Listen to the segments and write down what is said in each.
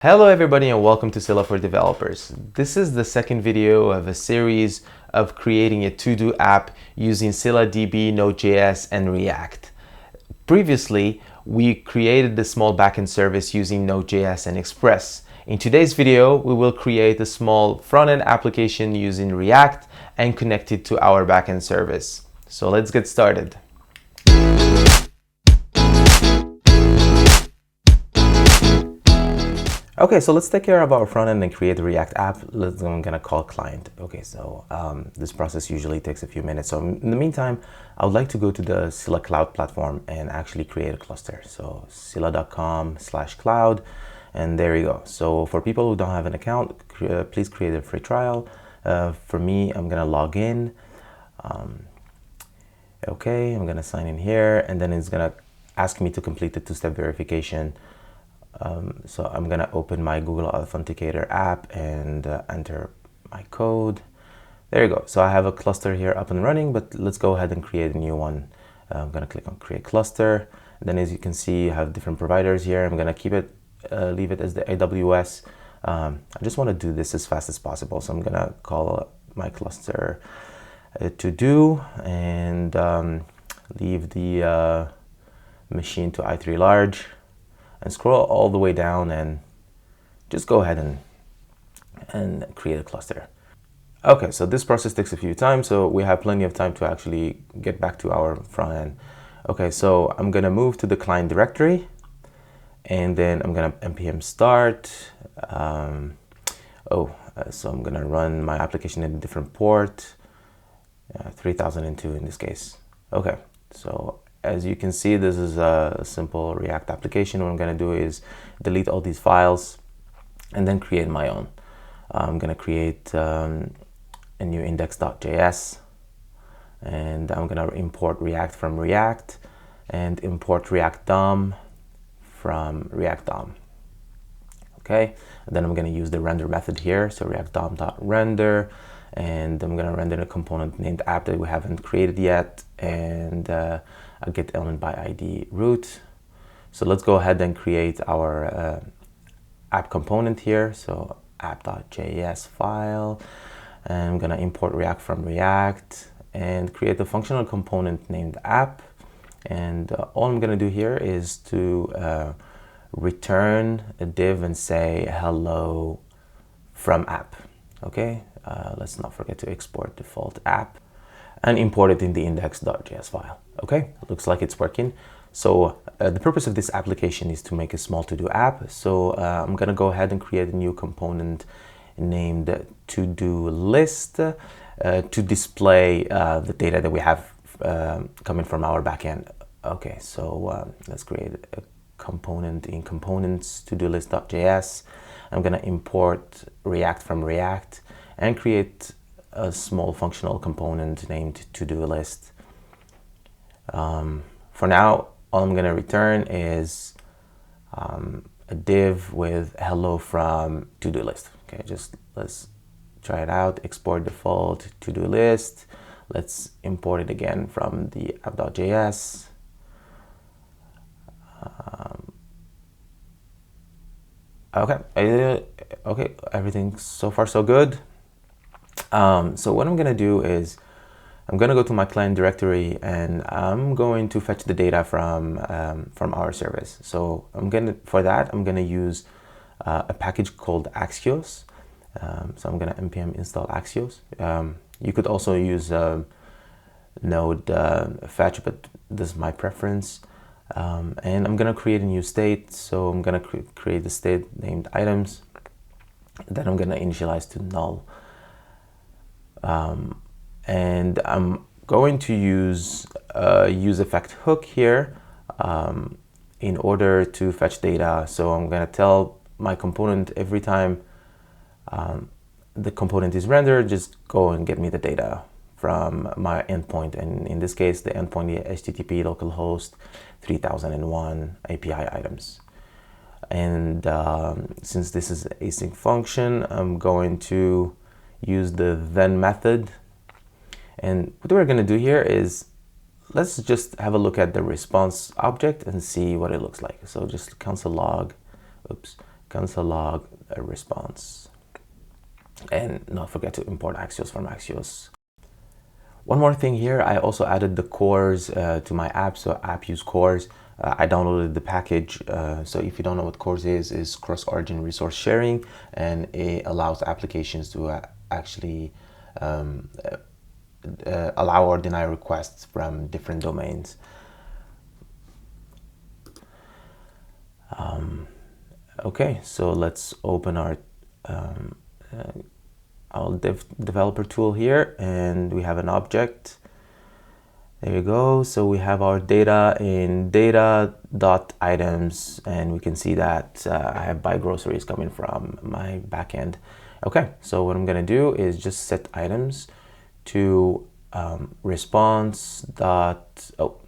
Hello everybody and welcome to Scylla for Developers. This is the second video of a series of creating a to-do app using ScyllaDB, NodeJS, and React. Previously, we created the small backend service using NodeJS and Express. In today's video, we will create a small front-end application using React and connect it to our backend service. So let's get started. Okay, so let's take care of our front end and create a React app. I'm gonna call client. Okay, so this process usually takes a few minutes. So in the meantime, I would like to go to the Scylla Cloud platform and actually create a cluster. So scylla.com/cloud, and there you go. So for people who don't have an account, please create a free trial. For me, I'm gonna log in. Okay, I'm gonna sign in here, and then it's gonna ask me to complete the two-step verification. So I'm gonna open my Google Authenticator app and enter my code. There you go. So I have a cluster here up and running, but let's go ahead and create a new one. I'm gonna click on create cluster. Then as you can see, you have different providers here. I'm gonna leave it as the AWS. I just wanna do this as fast as possible. So I'm gonna call my cluster to do and leave the machine to i3 large. And scroll all the way down and just go ahead and create a cluster. Okay, so this process takes a few times, so we have plenty of time to actually get back to our front end. Okay, so I'm gonna move to the client directory, and then I'm gonna npm start. So I'm gonna run my application in a different port, 3002 in this case. Okay, so as you can see, this is a simple React application. What I'm going to do is delete all these files and then create my own. I'm going to create a new index.js, and I'm going to import React from React and import React DOM from React DOM. Okay, and then I'm going to use the render method here. So React DOM.render, and I'm going to render a component named app that we haven't created yet, and I'll get element by ID root. So let's go ahead and create our app component here. So app.js file, and I'm gonna import React from React and create a functional component named app. And all I'm gonna do here is to return a div and say hello from app. Okay, let's not forget to export default app and import it in the index.js file. Okay, looks like it's working. So the purpose of this application is to make a small to-do app. So I'm gonna go ahead and create a new component named to-do list to display the data that we have coming from our backend. Okay, so let's create a component in components to-do list.js. I'm gonna import React from React and create a small functional component named to-do list. For now, all I'm gonna return is a div with hello from to-do list. Okay, just let's try it out. Export default to-do list. Let's import it again from the app.js. Okay, everything's so far so good. So what I'm gonna do is I'm gonna go to my client directory and I'm going to fetch the data from our service. So I'm gonna use a package called Axios. So I'm gonna npm install Axios. You could also use node fetch, but this is my preference. And I'm gonna create a new state. So I'm gonna create a state named items. Then I'm gonna initialize to null. And I'm going to use a use effect hook here in order to fetch data. So I'm going to tell my component every time the component is rendered, just go and get me the data from my endpoint. And in this case, the endpoint is HTTP localhost 3001 API items. And since this is an async function, I'm going to use the then method. And what we're going to do here is let's just have a look at the response object and see what it looks like. So just console log console log response. And not forget to import Axios from Axios. One more thing here, I also added the cores to my app, so app use cores. I downloaded the package, so if you don't know what cores is cross-origin resource sharing, and it allows applications to actually allow or deny requests from different domains. Okay, so let's open our developer tool here, and we have an object. There you go. So we have our data in data.items, and we can see that I have buy groceries coming from my backend. Okay, so what I'm gonna do is just set items to response dot, so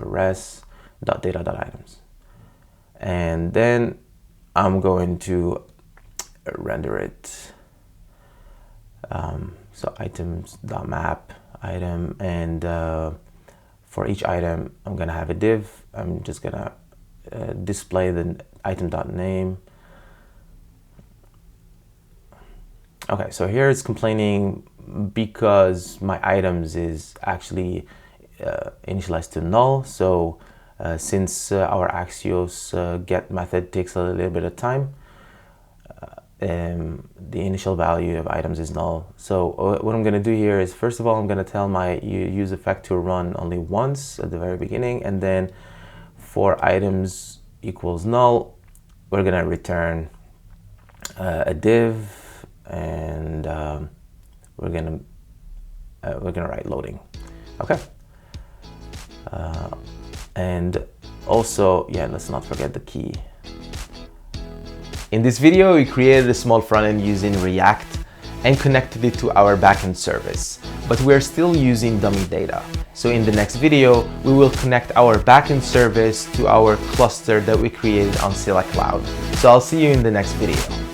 res.data.items. And then I'm going to render it. So items.map item, and for each item I'm gonna have a div. I'm just gonna display the item.name. Okay, so here it's complaining because my items is actually initialized to null. So since our Axios get method takes a little bit of time, the initial value of items is null. So what I'm going to do here is, first of all, I'm going to tell my use effect to run only once at the very beginning, and then for items equals null, we're going to return a div, and we're going to write loading. Okay. And also, yeah, let's not forget the key. In this video, we created a small front-end using React and connected it to our backend service, but we're still using dummy data. So in the next video, we will connect our backend service to our cluster that we created on Scylla Cloud. So I'll see you in the next video.